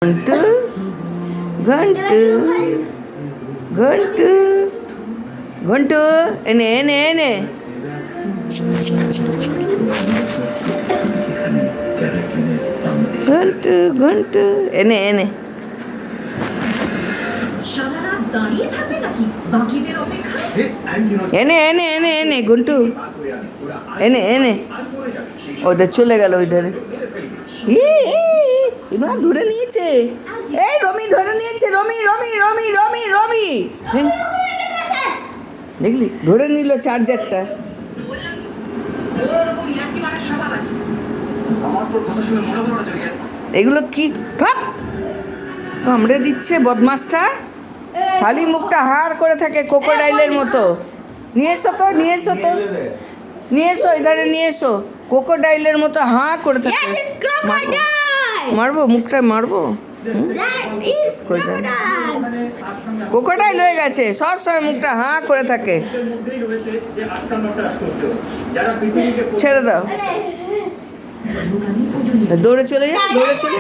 ঘন্টু ঘন্টু ঘন্টু ঘন্টু এনে এনে এনে ঘন্টু ঘন্টু এনে এনে এনে এনে এনে এনে ঘন্টু এনে এনে ওদের চলে গেল ওইধারে এবার ধরে নিয়েছে এই রমি ধরে নিয়েছে রমি রমি রমি রমি রমি দেখলি ধরে নিল চার্জারটা এগুলো কি কামড়ে দিচ্ছে বদমাসটা খালি মুখটা হাড় করে থাকে ক্রোকোডাইলের মতো নিয়ে এসো তো নিয়ে এসো তো নিয়ে এসো এধারে নিয়ে এসো ক্রোকোডাইলের মতো হাঁ করে থাকে মারবো মুখটা মারবো ক্রোকোডাইল হয়ে গেছে সব সময় মুখটা হাঁ করে থাকে ছেড়ে দাও দৌড়ে চলে যা দৌড়ে চলে